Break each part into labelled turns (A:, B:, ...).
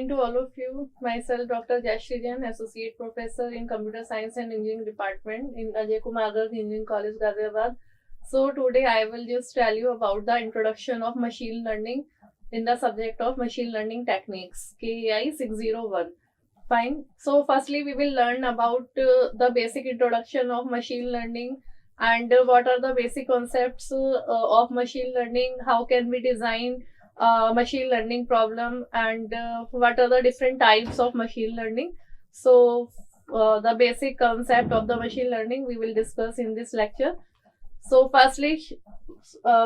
A: morning to all of you. Myself, Dr. Jayashree Jain, Associate Professor in Computer Science and Engineering Department in Ajay Kumar Garg Engineering College, Ghaziabad. So today I will just tell you about the introduction of machine learning in the subject of machine learning techniques, KAI 601. Fine. So firstly, we will learn about the basic introduction of machine learning and what are the basic concepts of machine learning, how can we design machine learning problem, and what are the different types of machine learning. So the basic concept of the machine learning we will discuss in this lecture. So firstly,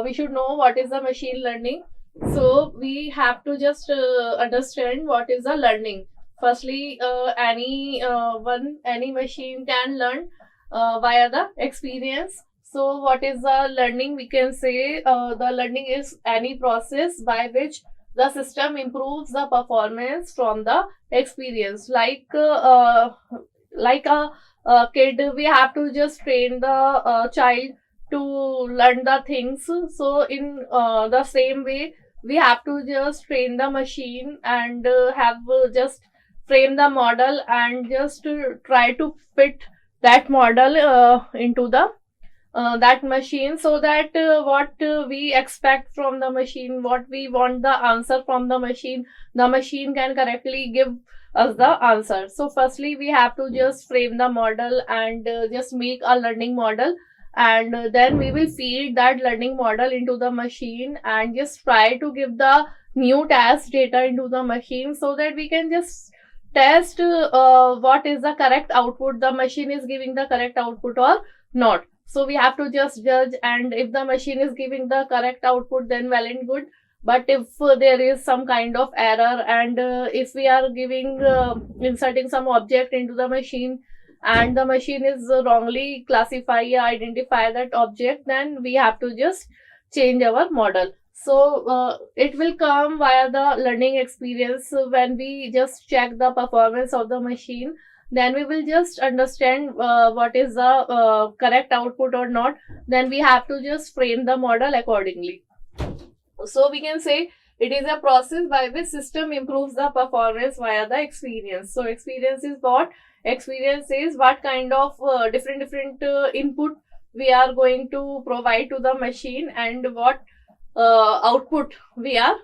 A: we should know what is the machine learning. So we have to just understand what is the learning. Firstly, any machine can learn via the experience. So what is the learning? We can say the learning is any process by which the system improves the performance from the experience. Like a kid, we have to just train the child to learn the things. So in the same way, we have to just train the machine and have just frame the model and just try to fit that model into the that machine, so that what we expect from the machine, what we want the answer from the machine can correctly give us the answer. So firstly, we have to just frame the model and just make a learning model, and then we will feed that learning model into the machine and just try to give the new test data into the machine, so that we can just test what is the correct output, the machine is giving the correct output or not. So we have to just judge, and if the machine is giving the correct output, then well and good. But if there is some kind of error, and if we are giving inserting some object into the machine and the machine is wrongly identify that object, then we have to just change our model. So it will come via the learning experience. When we just check the performance of the machine, then we will just understand what is the correct output or not. Then we have to just frame the model accordingly. So we can say it is a process by which system improves the performance via the experience. So experience is what? Experience is what kind of different input we are going to provide to the machine, and what output we are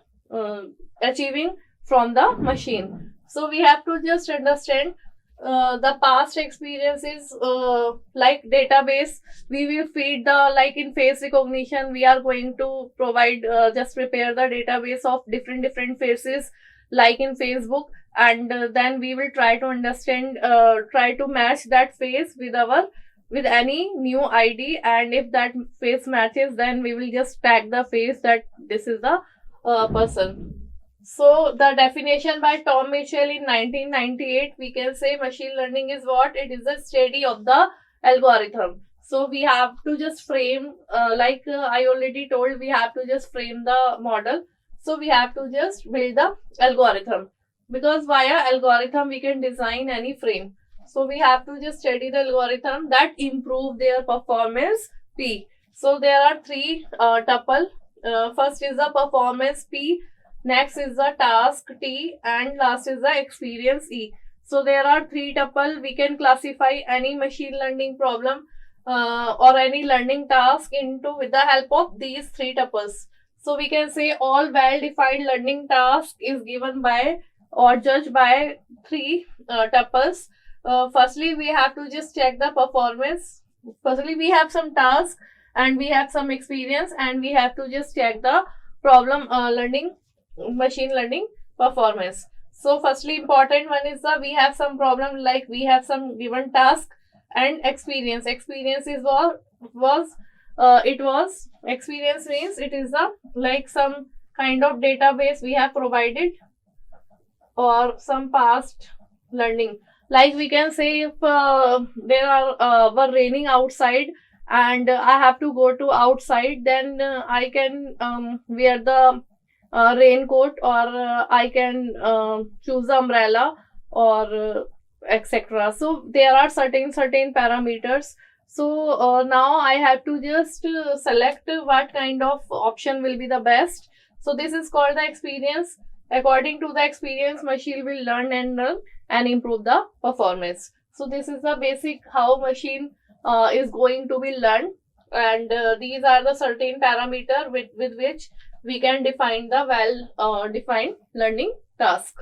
A: achieving from the machine. So we have to just understand the past experiences, like database. We will feed the, like in face recognition, we are going to provide just prepare the database of different faces, like in Facebook, and then we will try to understand, try to match that face with any new ID, and if that face matches, then we will just tag the face that this is the person. So the definition by Tom Mitchell in 1998, we can say machine learning is what? It is a study of the algorithm. So we have to just frame, I already told, we have to just frame the model. So we have to just build the algorithm, because via algorithm we can design any frame. So we have to just study the algorithm that improve their performance P. So there are three tuple. First is the performance P, next is the task T, and last is the experience E. So there are three tuple. We can classify any machine learning problem or any learning task into with the help of these three tuples. So we can say all well-defined learning task is given by or judged by three tuples. Firstly, we have to just check the performance. Firstly, we have some task and we have some experience, and we have to just check the problem machine learning performance. So firstly, important one is the we have some problem, like we have some given task and experience. Experience is experience means it is the like some kind of database we have provided or some past learning. Like we can say, if there are were raining outside and I have to go to outside, then I can wear the raincoat, or I can choose the umbrella, or etc. So there are certain parameters. So now I have to just select what kind of option will be the best. So this is called the experience. According to the experience, machine will learn and improve the performance. So this is the basic how machine is going to be learned, and these are the certain parameter with which we can define the defined learning task.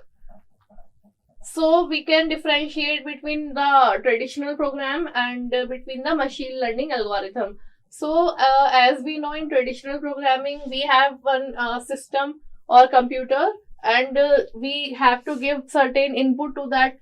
A: So we can differentiate between the traditional program and between the machine learning algorithm. So as we know, in traditional programming, we have one system or computer, and we have to give certain input to that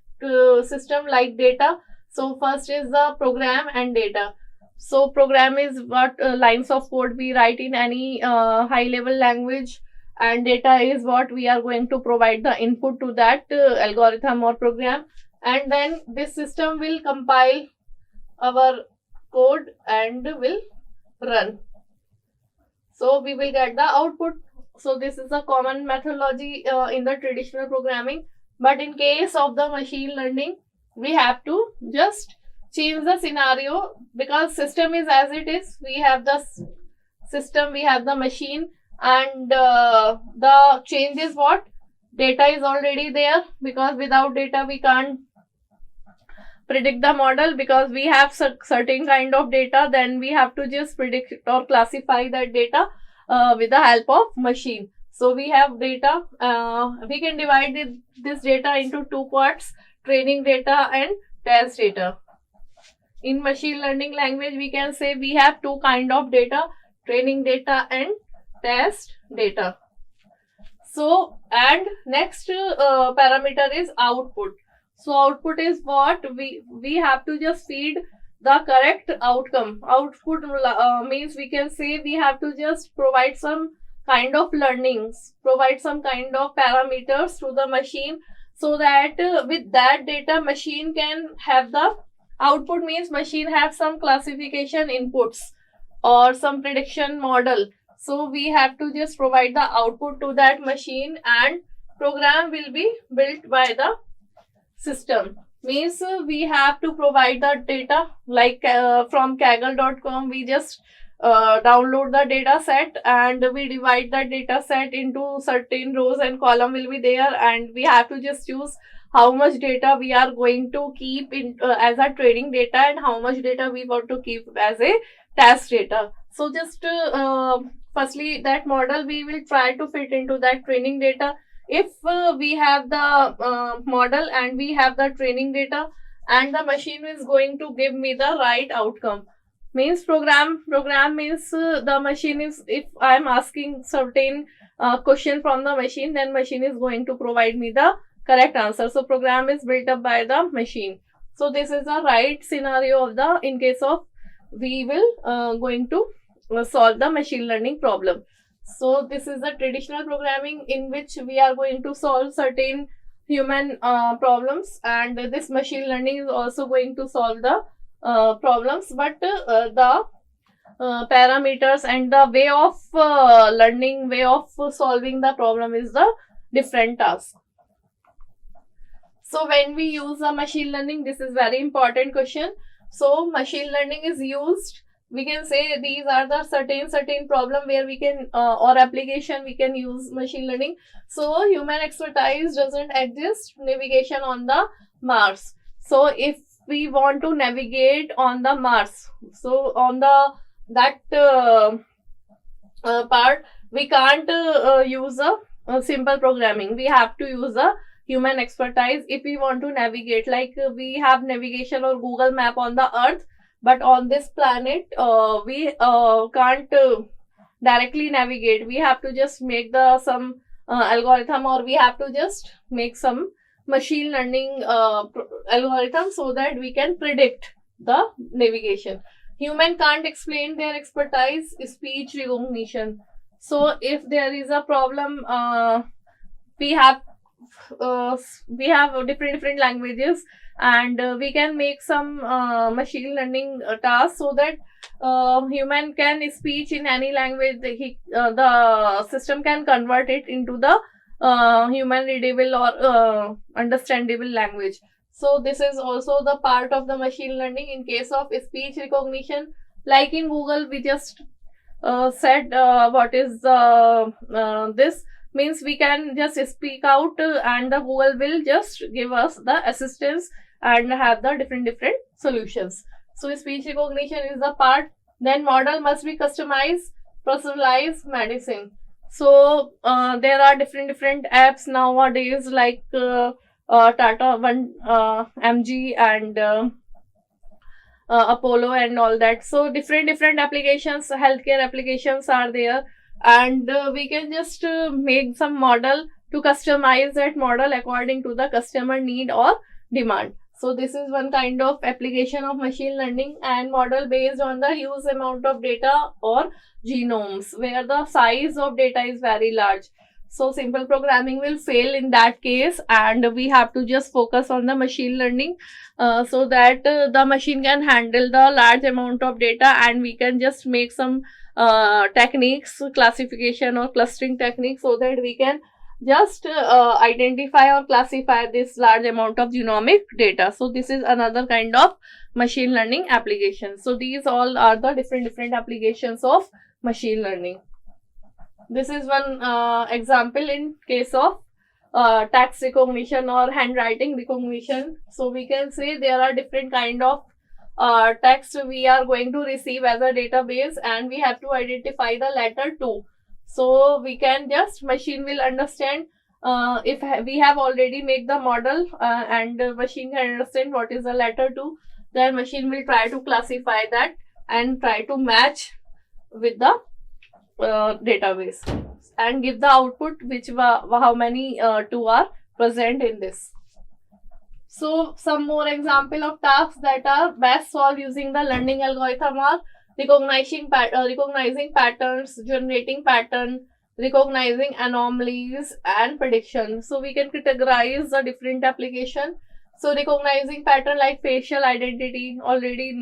A: system like data. So first is the program and data. So program is what lines of code we write in any high level language, and data is what we are going to provide the input to that algorithm or program, and then this system will compile our code and will run. So we will get the output. So this is a common methodology in the traditional programming, but in case of the machine learning, we have to just change the scenario, because system is as it is. We have the system, we have the machine, and the change is what? Data is already there, because without data we can't predict the model, because we have certain kind of data, then we have to just predict or classify that data with the help of machine. So we have data, we can divide this data into two parts: training data and test data. In machine learning language, we can say we have two kind of data: training data and test data. So, and next parameter is output. So output is what we have to just feed the correct outcome. Output means we can say we have to just provide some kind of learnings, provide some kind of parameters to the machine, so that with that data machine can have the output. Means machine have some classification inputs or some prediction model. So we have to just provide the output to that machine, and program will be built by the system. Means we have to provide the data, like from kaggle.com we just download the data set, and we divide the data set into certain rows and column will be there, and we have to just choose how much data we are going to keep in as a training data, and how much data we want to keep as a test data. So just firstly, that model we will try to fit into that training data. If we have the model and we have the training data, and the machine is going to give me the right outcome. Means program means the machine is, if I am asking certain question from the machine, then machine is going to provide me the correct answer. So program is built up by the machine. So this is the right scenario of the, in case of we will going to solve the machine learning problem. So this is the traditional programming in which we are going to solve certain human problems, and this machine learning is also going to solve the problems, but the parameters and the way of learning, way of solving the problem is the different task. So when we use a machine learning, this is very important question. So machine learning is used, we can say these are the certain problem where we can or application we can use machine learning. So human expertise doesn't exist. Navigation on the Mars. So if we want to navigate on the Mars, so on the that part we can't use a simple programming. We have to use a human expertise if we want to navigate. Like we have navigation or Google Map on the Earth, but on this planet we can't directly navigate. We have to just make the some algorithm, or we have to just make some machine learning algorithm so that we can predict the navigation. Human can't explain their expertise, speech recognition. So if there is a problem, we have different languages, and we can make some machine learning tasks so that human can speak in any language. The system can convert it into the human readable or understandable language. So this is also the part of the machine learning in case of speech recognition. Like in Google, we just said what is this means we can just speak out and the Google will just give us the assistance and have the different solutions. So speech recognition is the part. Then model must be customized, personalized medicine. So there are different apps nowadays like Tata One, MG, and Apollo and all that. So different applications, healthcare applications are there, and we can just make some model to customize that model according to the customer need or demand. So this is one kind of application of machine learning, and model based on the huge amount of data or genomes where the size of data is very large. So simple programming will fail in that case, and we have to just focus on the machine learning so that the machine can handle the large amount of data, and we can just make some techniques, classification or clustering techniques, so that we can just identify or classify this large amount of genomic data. So this is another kind of machine learning application. So these all are the different applications of machine learning. This is one example in case of text recognition or handwriting recognition. So we can say there are different kind of text we are going to receive as a database, and we have to identify the letter too. So we can just, machine will understand if we have already made the model and machine can understand what is the letter too, then machine will try to classify that and try to match with the database and give the output which how many two are present in this. So some more example of tasks that are best solved using the learning algorithm are recognizing patterns, generating pattern, recognizing anomalies, and prediction. So we can categorize the different application. So recognizing pattern like facial identity, already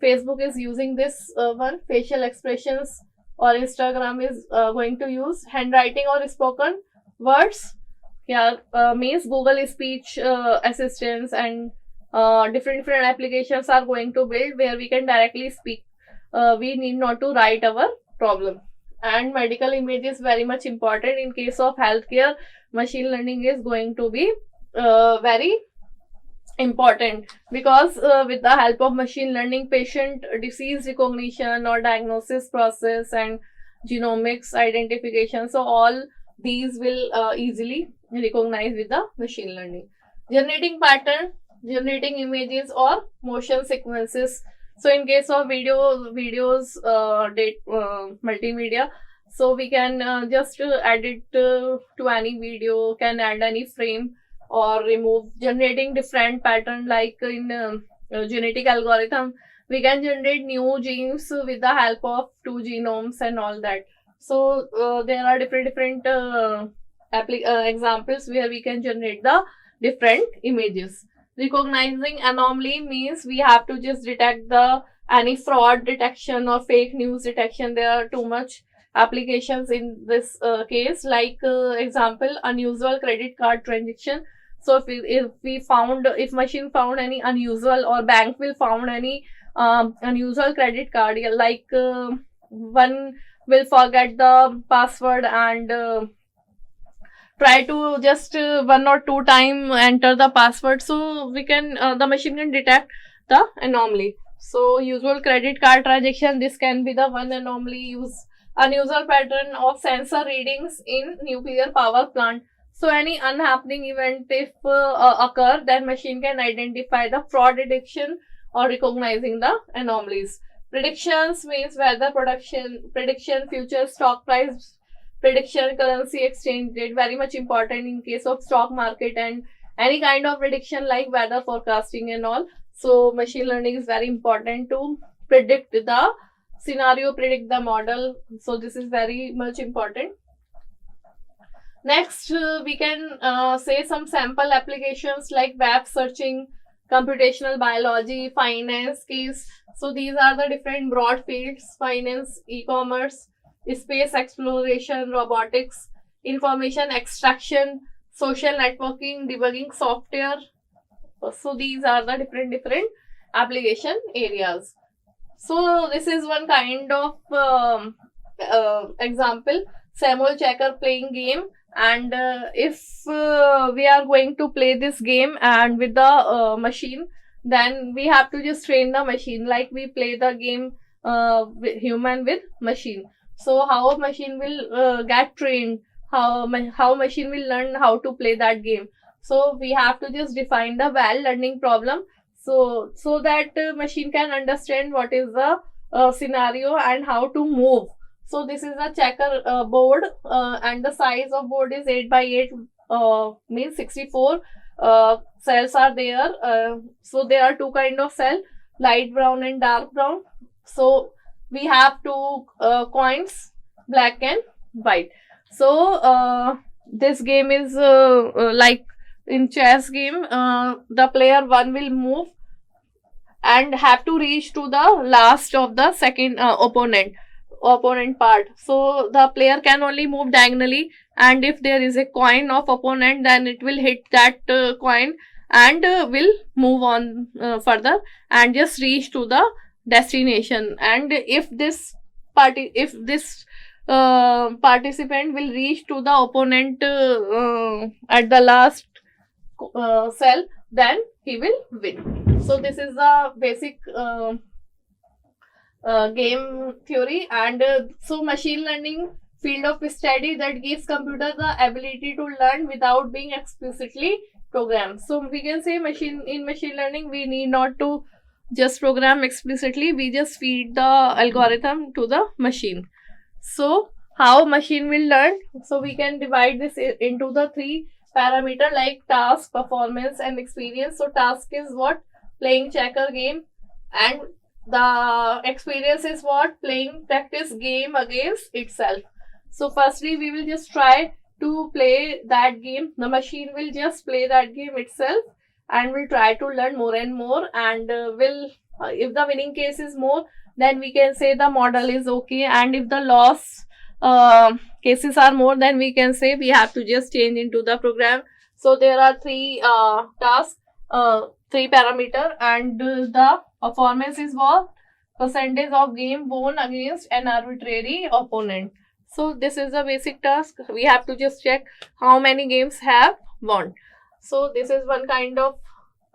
A: Facebook is using this one, facial expressions, or Instagram is going to use handwriting or spoken words. Yeah, means Google speech assistants and different applications are going to build where we can directly speak. We need not to write our problem. And medical image is very much important in case of healthcare. Machine learning is going to be very important, because with the help of machine learning, patient disease recognition or diagnosis process and genomics identification, so all these will easily recognize with the machine learning. Generating pattern, generating images or motion sequences. So in case of videos, multimedia, so we can just add it to any video, can add any frame or remove. Generating different pattern, like in genetic algorithm, we can generate new genes with the help of 2 genomes and all that. So there are different examples where we can generate the different images. Recognizing anomaly means we have to just detect the any fraud detection or fake news detection. There are too much applications in this case, like example, unusual credit card transaction. So if machine found any unusual, or bank will found any unusual credit card, like one will forget the password and try to just 1 or 2 time enter the password, so we can the machine can detect the anomaly. So usual credit card transaction, this can be the one anomaly. Use unusual pattern of sensor readings in nuclear power plant. So any unhappening event if occur, then machine can identify the fraud detection or recognizing the anomalies. Predictions means weather prediction, future stock price prediction, currency exchange rate, very much important in case of stock market and any kind of prediction like weather forecasting and all. So machine learning is very important to predict the scenario, predict the model. So this is very much important. Next, we can say some sample applications like web searching, computational biology, finance case. So these are the different broad fields: finance, e-commerce, space exploration, robotics, information extraction, social networking, debugging software. So these are the different application areas. So this is one kind of example. Samuel Checker playing game, and if we are going to play this game and with the machine, then we have to just train the machine like we play the game human with machine. So how a machine will get trained, how machine will learn how to play that game. So we have to just define the well learning problem, so that machine can understand what is the scenario and how to move. So this is a checker board, and the size of board is 8 by 8, means 64 cells are there. So there are two kind of cell, light brown and dark brown. So we have two coins, black and white. So this game is like in chess game, the player one will move and have to reach to the last of the second opponent part. So the player can only move diagonally, and if there is a coin of opponent, then it will hit that coin and will move on further and just reach to the destination. And if this participant will reach to the opponent at the last cell, then he will win. So this is the basic game theory. And so machine learning field of study that gives computer the ability to learn without being explicitly programmed. So we can say in machine learning we need not to just program explicitly, we just feed the algorithm to the machine. So how machine will learn? So we can divide this into the three parameter like task, performance and experience. So task is what? Playing checker game, and the experience is what? Playing practice game against itself. So firstly we will just try to play that game. The machine will just play that game itself and will try to learn more and more, and will if the winning case is more, then we can say the model is okay, and if the loss cases are more, then we can say we have to just change into the program. So there are three tasks, three parameter, and the performance is what? Percentage of game won against an arbitrary opponent. So this is the basic task. We have to just check how many games have won. So this is one kind of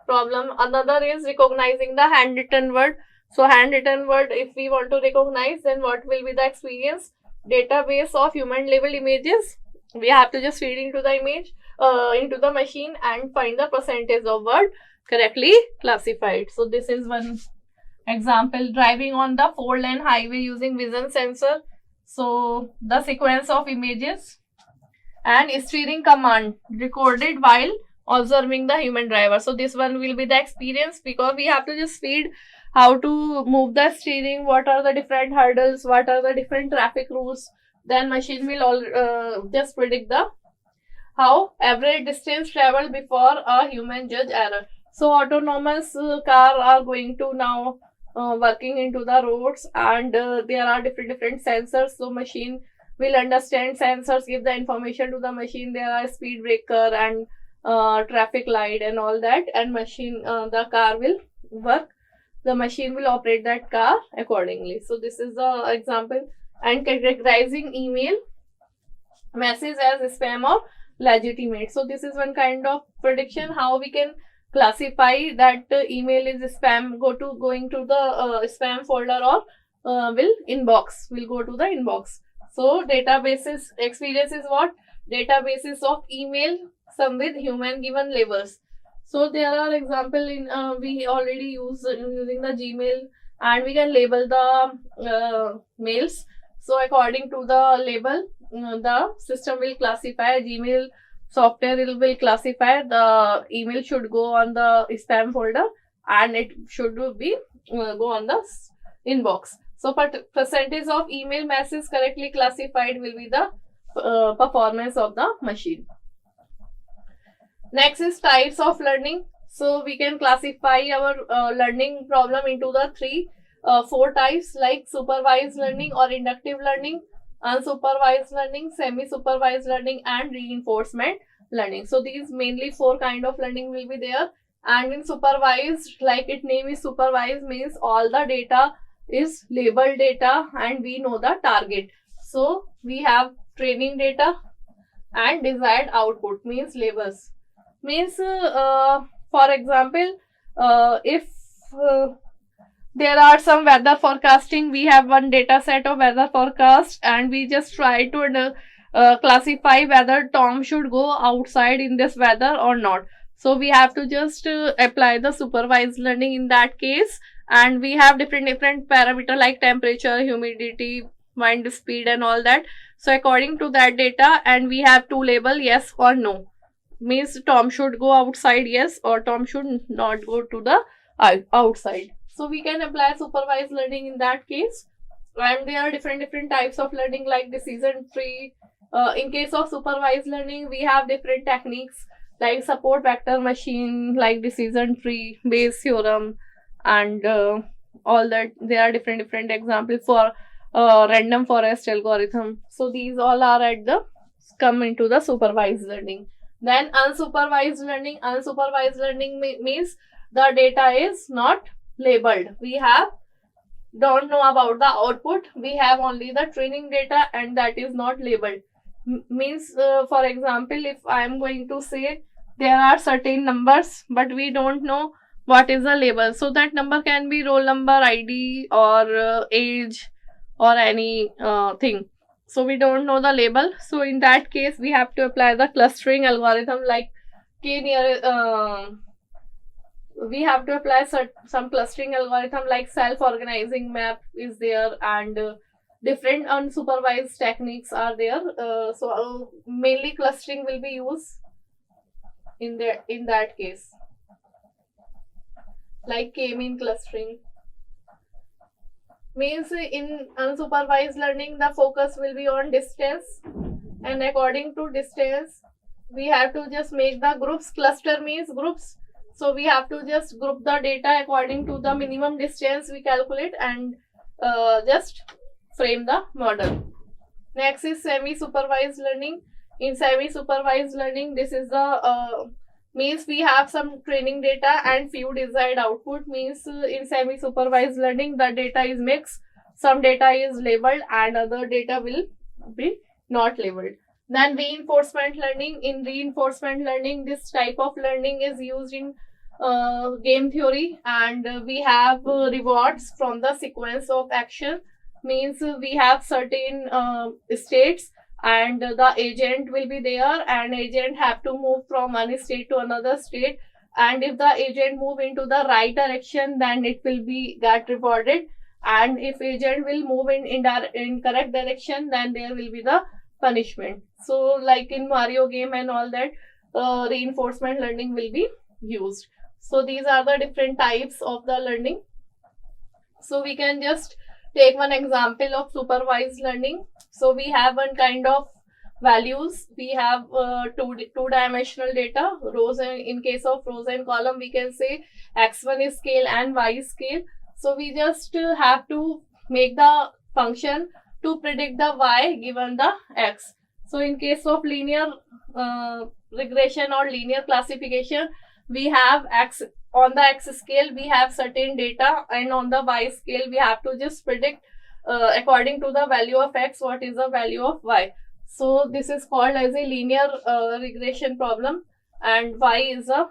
A: problem. Another is recognizing the handwritten word. So handwritten word, if we want to recognize, then what will be the experience? Database of human labeled images. We have to just feed into the image into the machine and find the percentage of word correctly classified. So this is one example. Driving on the 4-lane highway using vision sensor. So the sequence of images and steering command recorded while observing the human driver. So this one will be the experience, because we have to just feed how to move the steering, what are the different hurdles, what are the different traffic rules. Then machine will all just predict the how average distance traveled before a human judge error. So autonomous car are going to now working into the roads, and there are different sensors. So machine will understand sensors, give the information to the machine. There are speed breaker and traffic light and all that, and machine the car will work. The machine will operate that car accordingly. So this is the example. And categorizing email message as spam or legitimate. So this is one kind of prediction, how we can classify that email is spam, going to the spam folder, or will go to the inbox. So databases experience is what? Databases of email, some with human given labels. So there are example in we already use using the Gmail, and we can label the mails. So according to the label, the system will classify. Gmail software will classify the email should go on the spam folder, and it should be go on the inbox. So percentage of email messages correctly classified will be the performance of the machine. Next is types of learning. So we can classify our learning problem into the four types, like supervised learning or inductive learning, unsupervised learning, semi-supervised learning, and reinforcement learning. So these mainly four kind of learning will be there. And in supervised, like its name is supervised, means all the data is labeled data and we know the target. So we have training data and desired output means labels. Means for example, if there are some weather forecasting, we have one data set of weather forecast and we just try to classify whether Tom should go outside in this weather or not. So we have to just apply the supervised learning in that case, and we have different parameter like temperature, humidity, wind speed and all that. So according to that data, and we have to label yes or no, means Tom should go outside, yes, or Tom should not go to the outside. So we can apply supervised learning in that case. And there are different types of learning like decision tree. In case of supervised learning, we have different techniques like support vector machine, like decision tree, Bayes theorem, and all that. There are different examples for random forest algorithm. So these all are at the come into the supervised learning. Then unsupervised learning. Unsupervised learning means the data is not labeled. We don't know about the output. We have only the training data and that is not labeled. Means for example, if I am going to say there are certain numbers but we don't know what is the label. So that number can be roll number, ID or age or any thing. So we don't know the label. So in that case we have to apply the clustering algorithm like we have to apply some clustering algorithm like self-organizing map is there, and different unsupervised techniques are there. So mainly clustering will be used in that case, like k-mean clustering. Means in unsupervised learning the focus will be on distance, and according to distance we have to just make the groups. Cluster means groups. So we have to just group the data according to the minimum distance we calculate and just frame the model. Next is semi-supervised learning. In semi-supervised learning, this is the means we have some training data and few desired output. Means in semi-supervised learning the data is mixed. Some data is labeled and other data will be not labeled. Then reinforcement learning. In reinforcement learning, this type of learning is used in game theory, and we have rewards from the sequence of action. Means we have certain states and the agent will be there, and agent have to move from one state to another state, and if the agent move into the right direction then it will be get rewarded, and if agent will move in incorrect direction then there will be the punishment. So like in Mario game and all that, reinforcement learning will be used. So these are the different types of the learning. So we can just take one example of supervised learning. So we have one kind of values. We have two-dimensional data, rows, and in case of rows and column we can say x1 is scale and y is scale. So we just have to make the function to predict the y given the x. So in case of linear regression or linear classification, we have x on the x scale, we have certain data, and on the y scale we have to just predict according to the value of x what is the value of y. So this is called as a linear regression problem, and y is a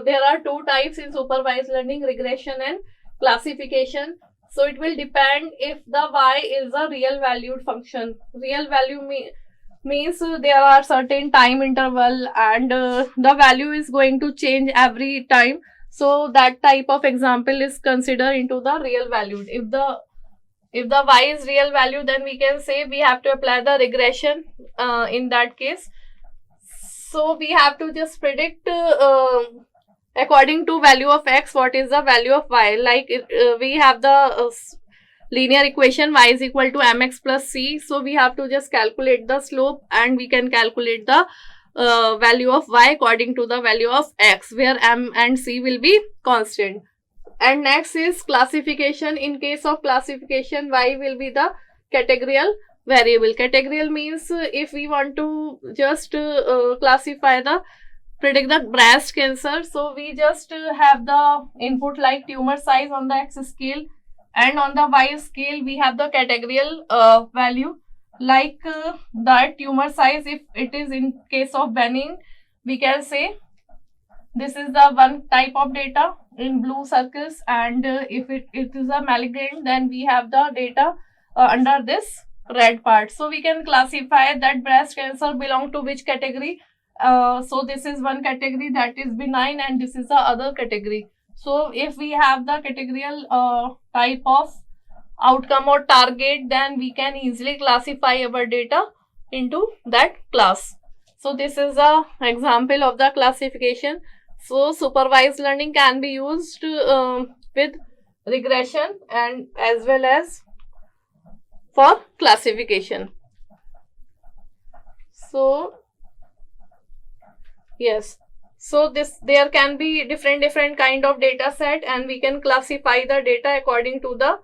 A: there are two types in supervised learning, regression and classification. So it will depend if the y is a real valued function. Real value means there are certain time interval and the value is going to change every time. So that type of example is considered into the real valued. If the y is real value, then we can say we have to apply the regression in that case. So we have to just predict according to value of x what is the value of y. Like we have the linear equation y is equal to mx plus c. So we have to just calculate the slope and we can calculate the value of y according to the value of x, where m and c will be constant. And next is classification. In case of classification, y will be the categorical variable. Categorical means if we want to just classify predict the breast cancer, so we just have the input like tumor size on the x scale, and on the y scale we have the categorical value. like the tumor size. If it is in case of benign, we can say this is the one type of data in blue circles, and if it is a malignant, then we have the data under this red part. So we can classify that breast cancer belong to which category. So this is one category that is benign, and this is the other category. So if we have the categorical type of outcome or target, then we can easily classify our data into that class. So this is a example of the classification. So supervised learning can be used with regression and as well as for classification. So yes, so there can be different kind of data set, and we can classify the data according to the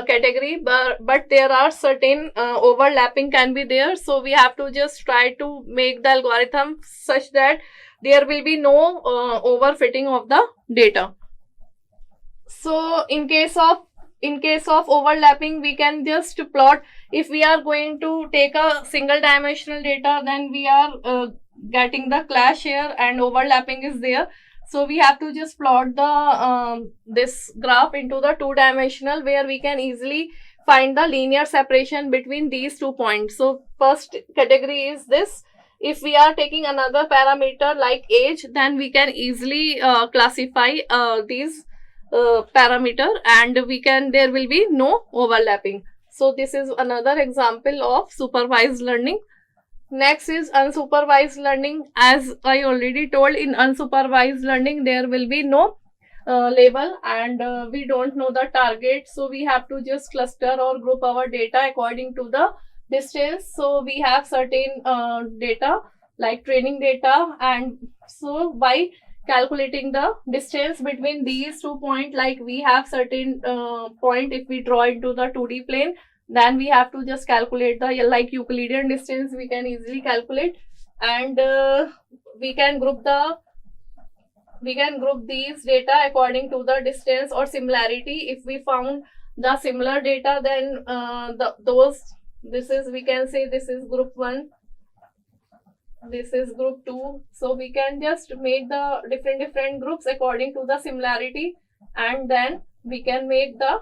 A: category, but there are certain overlapping can be there. So we have to just try to make the algorithm such that there will be no overfitting of the data. So in case of overlapping, we can just plot. If we are going to take a single dimensional data, then we are getting the clash here and overlapping is there. So we have to just plot the this graph into the two-dimensional, where we can easily find the linear separation between these 2 points. So first category is this. If we are taking another parameter like age, then we can easily classify these parameter, and there will be no overlapping. So this is another example of supervised learning. Next is unsupervised learning. As I already told, in unsupervised learning there will be no label, and we don't know the target. So we have to just cluster or group our data according to the distance. So we have certain data like training data, and so by calculating the distance between these 2 points, like we have certain point, if we draw into the 2D plane, then we have to just calculate the like Euclidean distance we can easily calculate, and we can group these data according to the distance or similarity. If we found the similar data, then we can say this is group 1, this is group 2. So we can just make the different groups according to the similarity, and then we can make the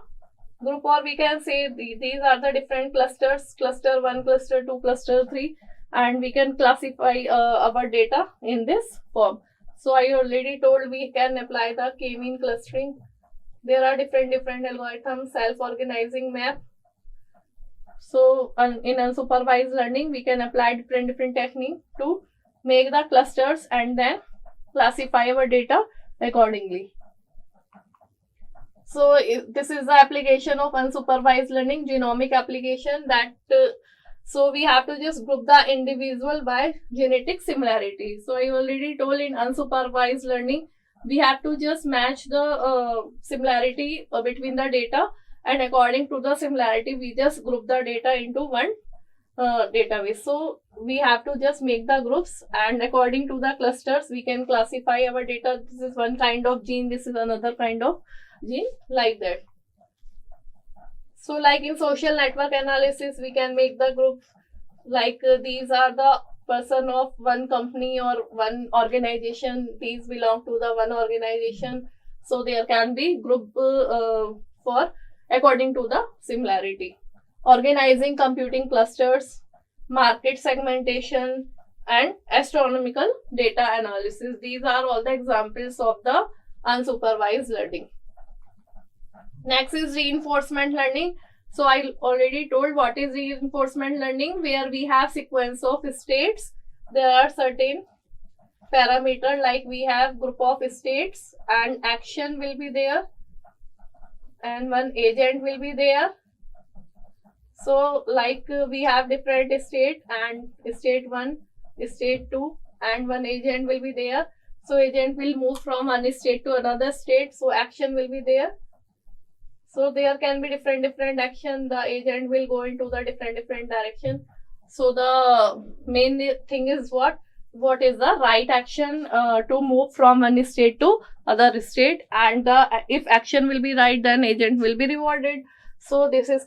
A: group, or we can say these are the different clusters, cluster 1, cluster 2, cluster 3, and we can classify our data in this form. So I already told we can apply the k-mean clustering. There are different algorithms, self-organizing map. So in unsupervised learning, we can apply different technique to make the clusters and then classify our data accordingly. So this is the application of unsupervised learning, genomic application, that so we have to just group the individual by genetic similarity. So I already told in unsupervised learning, we have to just match the similarity between the data, and according to the similarity, we just group the data into one database. So we have to just make the groups, and according to the clusters, we can classify our data. This is one kind of gene, this is another kind of gene, like that. So like in social network analysis, we can make the groups like these are the person of one company or one organization, these belong to the one organization. So there can be group for according to the similarity. Organizing computing clusters, market segmentation, and astronomical data analysis. These are all the examples of the unsupervised learning. Next is reinforcement learning. So I already told what is reinforcement learning, where we have sequence of states. There are certain parameter, like we have group of states, and action will be there, and one agent will be there. So like we have different state, and state 1, state 2, and one agent will be there. So agent will move from one state to another state, so action will be there. So there can be different action. The agent will go into the different direction. So the main thing is what is the right action to move from one state to other state, and if action will be right, then agent will be rewarded. So this is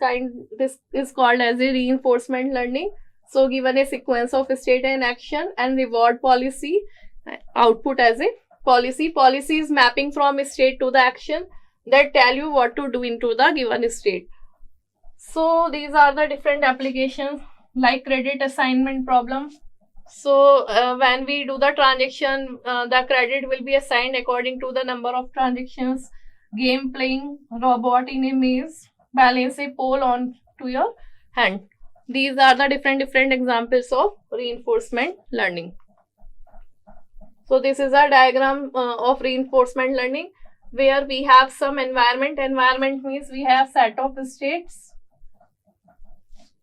A: called as a reinforcement learning. So given a sequence of state and action and reward policy, output as a policy. Policy is mapping from state to the action that tell you what to do into the given state. So these are the different applications like credit assignment problem. So when we do the transaction, the credit will be assigned according to the number of transactions. Game playing robot in a maze, balance a pole on to your hand. These are the different examples of reinforcement learning. So this is a diagram of reinforcement learning where we have some environment. Environment means we have set of states,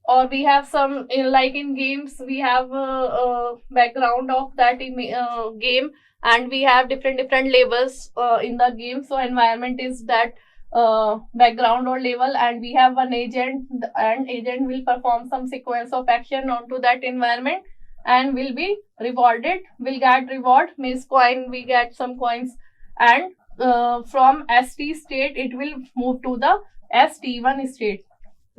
A: or we have some, like in games we have a background of that game, and we have different labels in the game. So environment is that background or label, and we have one agent, and agent will perform some sequence of action onto that environment and will be rewarded, will get reward, means coin, we get some coins, and from ST state it will move to the ST1 state.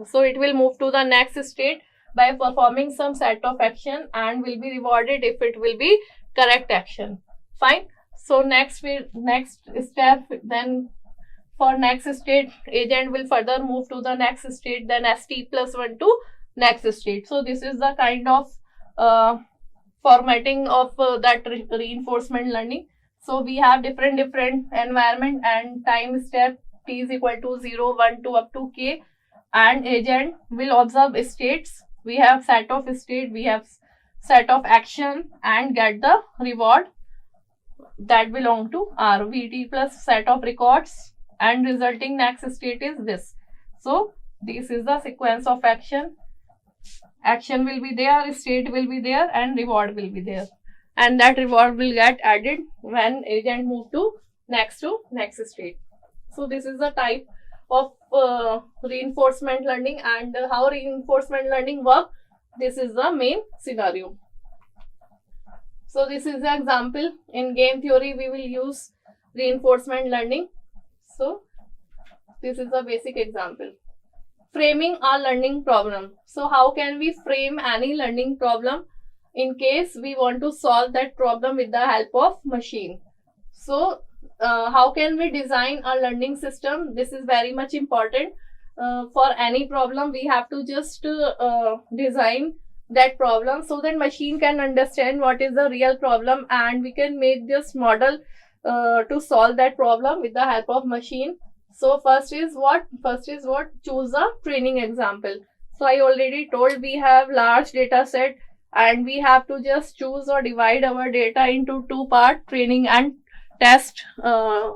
A: So it will move to the next state by performing some set of action and will be rewarded if it will be correct action. Fine. So next step, then for next state, agent will further move to the next state, then ST+1 to next state. So this is the kind of formatting of that reinforcement learning. So we have different environment and time step. T is equal to 0, 1, 2 up to K. And agent will observe states. We have set of state, we have set of action, and get the reward that belong to R. VT plus set of records, and resulting next state is this. So this is the sequence of action. Action will be there, state will be there, and reward will be there. And that reward will get added when agent move to next state. So this is the type of reinforcement learning, and how reinforcement learning work. This is the main scenario. So this is the example. In game theory we will use reinforcement learning. So this is the basic example. Framing a learning problem. So how can we frame any learning problem in case we want to solve that problem with the help of machine? So how can we design a learning system? This is very much important. For any problem we have to just design that problem so that machine can understand what is the real problem, and we can make this model to solve that problem with the help of machine. So first is what? Choose a training example. So I already told we have large data set, and we have to just choose or divide our data into two part, training and test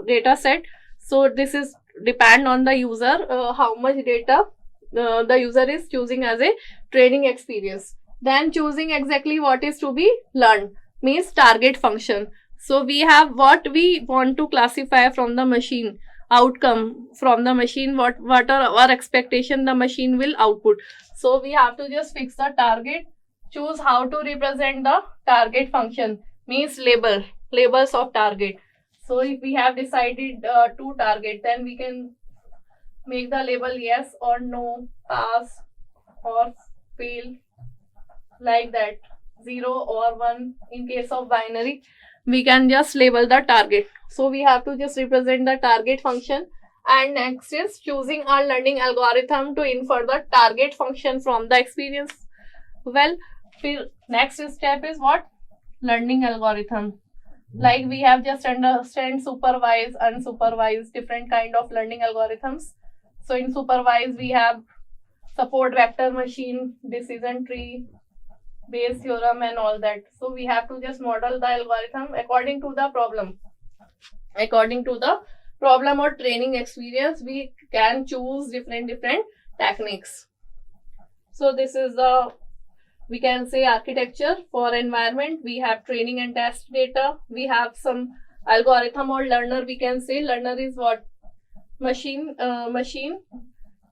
A: data set. So this is depend on the user, how much data the user is choosing as a training experience. Then choosing exactly what is to be learned, means target function. So we have what we want to classify from the machine, outcome from the machine, what are our expectation the machine will output. So we have to just fix the target, choose how to represent the target function, means labels of target. So if we have decided to target, then we can make the label yes or no, pass or fail, like that, 0 or 1. In case of binary, we can just label the target. So we have to just represent the target function. And next is choosing our learning algorithm to infer the target function from the experience. Well, next step is what? Learning algorithm. Like we have just understand supervised, unsupervised, different kind of learning algorithms. So in supervised we have support vector machine, decision tree, Bayes theorem, and all that. So we have to just model the algorithm according to the problem. According to the problem or training experience, we can choose different techniques. So this is the, we can say, architecture. For environment we have training and test data. We have some algorithm or learner. We can say learner is what? Machine.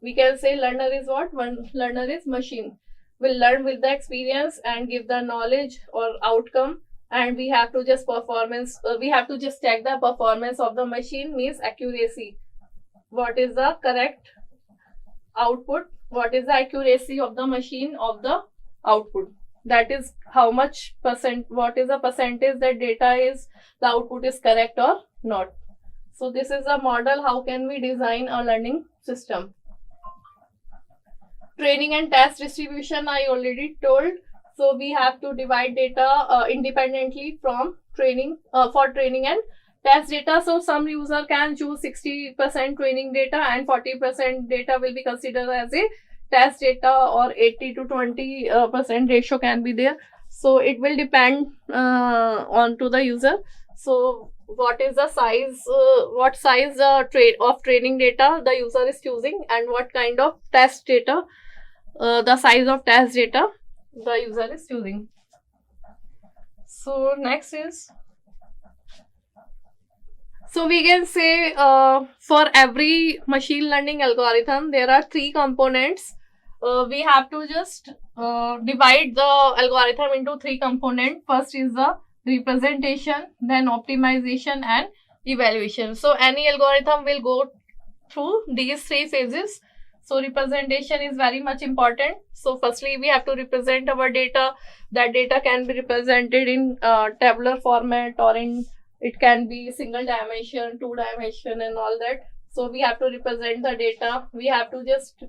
A: We can say learner is what? One learner is machine. Will learn with the experience and give the knowledge or outcome. And we have to just we have to just check the performance of the machine, means accuracy. What is the correct output, what is the accuracy of the machine of the output. That is how much percent, what is the percentage that data is, the output is correct or not. So this is a model how can we design a learning system. Training and test distribution I already told. So we have to divide data independently from training for training and test data. So some user can choose 60% training data and 40% data will be considered as a test data, or 80 to 20% ratio can be there. So it will depend on to the user. So what is the size, what size of training data the user is choosing, and what kind of test data, the size of test data the user is choosing. So next is, so we can say for every machine learning algorithm there are three components. We have to just divide the algorithm into three components. First is the representation, then optimization and evaluation. So any algorithm will go through these three phases. So representation is very much important. So firstly we have to represent our data. That data can be represented in tabular format, or in, it can be single dimension, two dimension and all that. So we have to represent the data. We have to just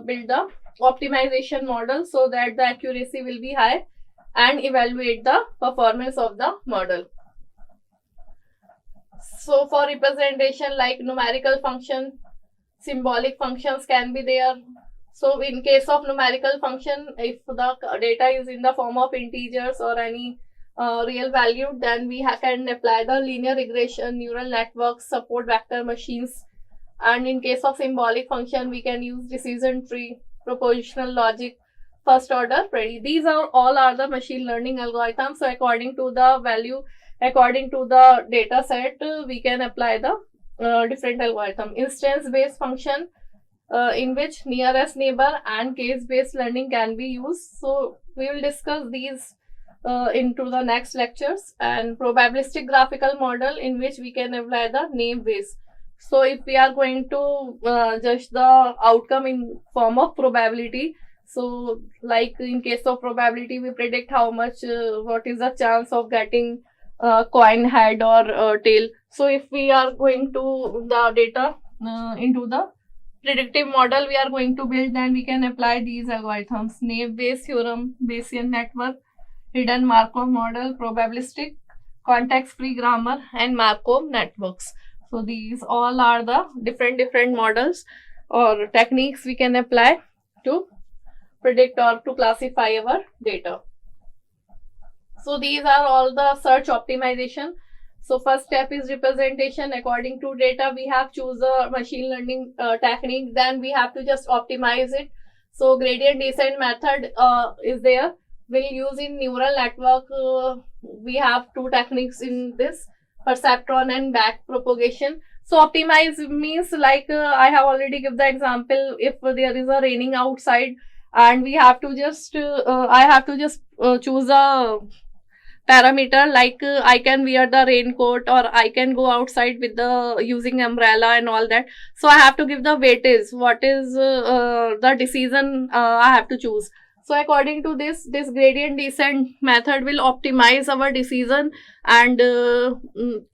A: build the optimization model so that the accuracy will be high, and evaluate the performance of the model. So for representation, like numerical function, symbolic functions can be there. So in case of numerical function, if the data is in the form of integers or any real value, then we can apply the linear regression, neural networks, support vector machines. And in case of symbolic function, we can use decision tree, propositional logic, first order predicate. These are all the machine learning algorithms. So according to the value, according to the data set, we can apply the different algorithm. Instance based function, in which nearest neighbor and case based learning can be used. So we will discuss these into the next lectures. And probabilistic graphical model, in which we can apply the name base. So if we are going to judge the outcome in form of probability, so like in case of probability, we predict how much, what is the chance of getting coin head or tail. So if we are going to the data into the predictive model we are going to build, then we can apply these algorithms: naive Bayes theorem, Bayesian network, hidden Markov model, probabilistic, context-free grammar, and Markov networks. So these all are the different models or techniques we can apply to predict or to classify our data. So these are all the search optimization. So first step is representation. According to data, we have choose a machine learning technique. Then we have to just optimize it. So gradient descent method is there. We'll use in neural network. We have two techniques in this: perceptron and back propagation. So optimize means like I have already given the example. If there is a raining outside and we have to just I have to just choose a parameter, like I can wear the raincoat, or I can go outside with the using umbrella and all that. So I have to give the weightage. What is the decision I have to choose. So according to this gradient descent method will optimize our decision, and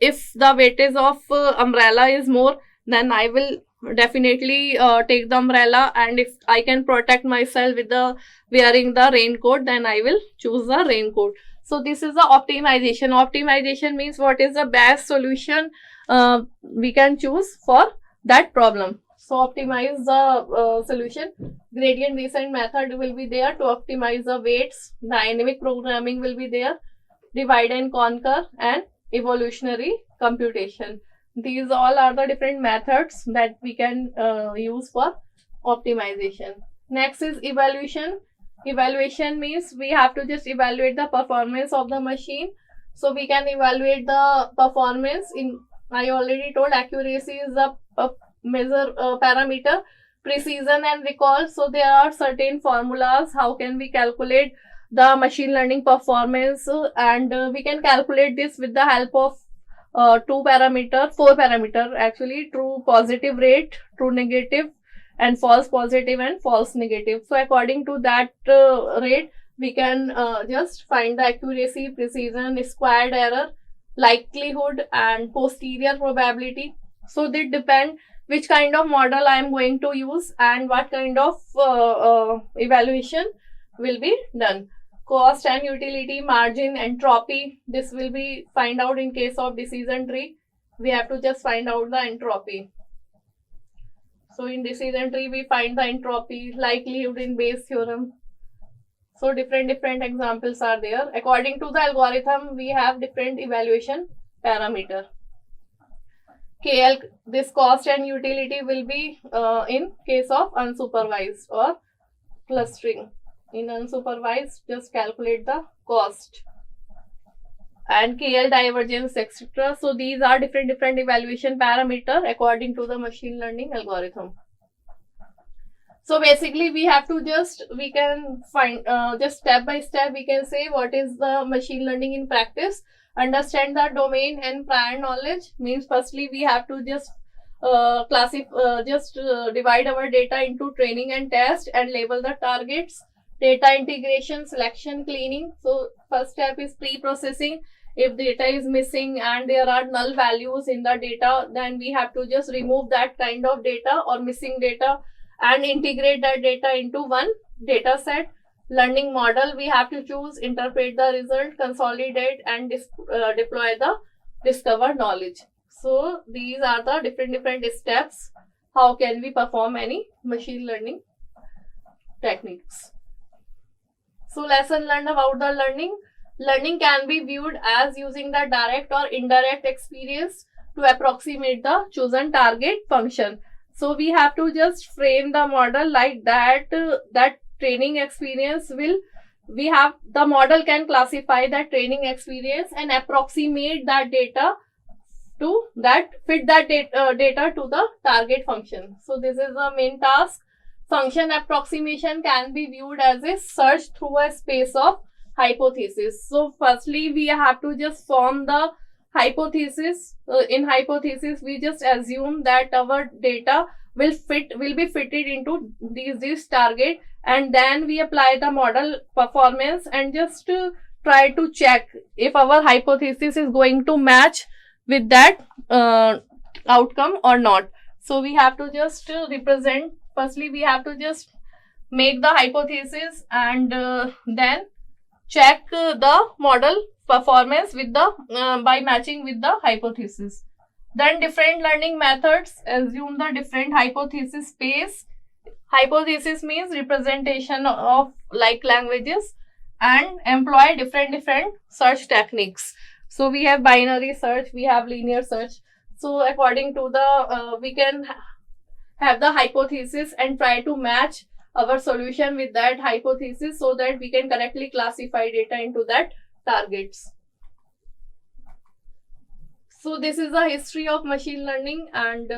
A: if the weightage of umbrella is more, then I will definitely take the umbrella, and if I can protect myself with the wearing the raincoat, then I will choose the raincoat. So this is the optimization. Optimization means what is the best solution we can choose for that problem. So optimize the solution. Gradient descent method will be there to optimize the weights. Dynamic programming will be there. Divide and conquer and evolutionary computation. These all are the different methods that we can use for optimization. Next is evaluation. Evaluation means we have to just evaluate the performance of the machine. So we can evaluate the performance in, I already told, accuracy is the measure parameter, precision and recall. So there are certain formulas how can we calculate the machine learning performance, and we can calculate this with the help of four parameter actually: true positive rate, true negative, and false positive and false negative. So according to that rate, we can just find the accuracy, precision, squared error, likelihood, and posterior probability. So they depend which kind of model I am going to use and what kind of evaluation will be done. Cost and utility, margin, entropy, this will be find out in case of decision tree. We have to just find out the entropy. So in decision tree, we find the entropy, likelihood in Bayes theorem. So different examples are there. According to the algorithm, we have different evaluation parameter. KL, this cost and utility will be in case of unsupervised or clustering. In unsupervised, just calculate the cost and KL divergence, etc. So these are different evaluation parameter according to the machine learning algorithm. So basically we have to we can find just step by step we can say what is the machine learning in practice. Understand the domain and prior knowledge means firstly we have to just divide our data into training and test and label the targets. Data integration, selection, cleaning. So first step is pre-processing. If data is missing and there are null values in the data, then we have to just remove that kind of data or missing data and integrate that data into one data set. Learning model, we have to choose, interpret the result, consolidate and deploy the discovered knowledge. So these are the different steps. How can we perform any machine learning techniques? So lesson learned about the learning. Learning can be viewed as using the direct or indirect experience to approximate the chosen target function. So we have to just frame the model like that. That training experience the model can classify that training experience and approximate that data to that fit that data to the target function. So this is the main task. Function approximation can be viewed as a search through a space of hypothesis. So firstly we have to just form the hypothesis. In hypothesis we just assume that our data will be fitted into these target, and then we apply the model performance and just try to check if our hypothesis is going to match with that outcome or not. So we have to just represent. Firstly, we have to just make the hypothesis and then check the model performance with the by matching with the hypothesis. Then different learning methods. Assume the different hypothesis space. Hypothesis means representation of like languages, and employ different search techniques. So we have binary search, we have linear search. So according to the we can have the hypothesis and try to match our solution with that hypothesis so that we can correctly classify data into that targets. So this is the history of machine learning, and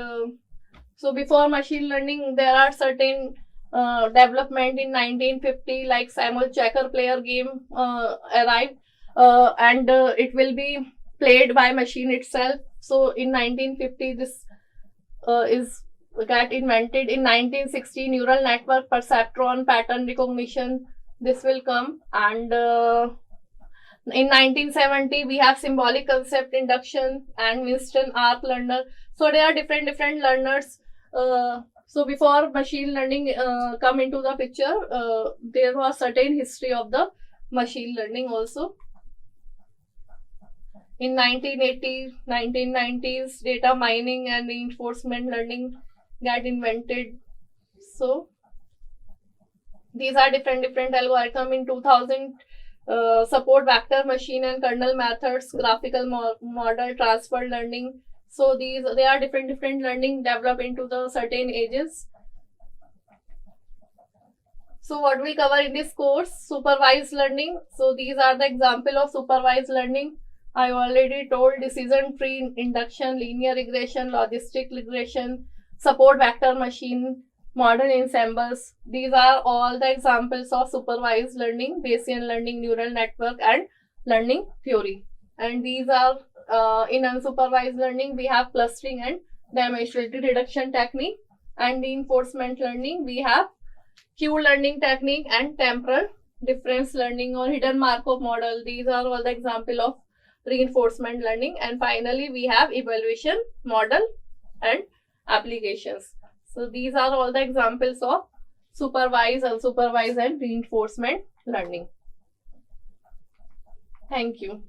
A: so before machine learning there are certain development in 1950 like Samuel checker player game arrived and it will be played by machine itself. So in 1950 this got invented. In 1960 neural network, perceptron, pattern recognition, this will come, and in 1970 we have symbolic concept induction and Winston arc learner. So there are different learners. So before machine learning come into the picture, there was certain history of the machine learning also. In 1980s, 1990s, data mining and reinforcement learning got invented. So these are different algorithms. In 2000, support vector machine and kernel methods, graphical model, transfer learning. So they are different learning developed into the certain ages. So what we cover in this course, supervised learning. So these are the example of supervised learning. I already told: decision tree, induction, linear regression, logistic regression, support vector machine, model ensembles. These are all the examples of supervised learning, Bayesian learning, neural network and learning theory. And these are in unsupervised learning we have clustering and dimensionality reduction technique, and reinforcement learning, we have cue learning technique and temporal difference learning or hidden Markov model. These are all the example of reinforcement learning. And finally, we have evaluation model and applications. So these are all the examples of supervised, unsupervised and reinforcement learning. Thank you.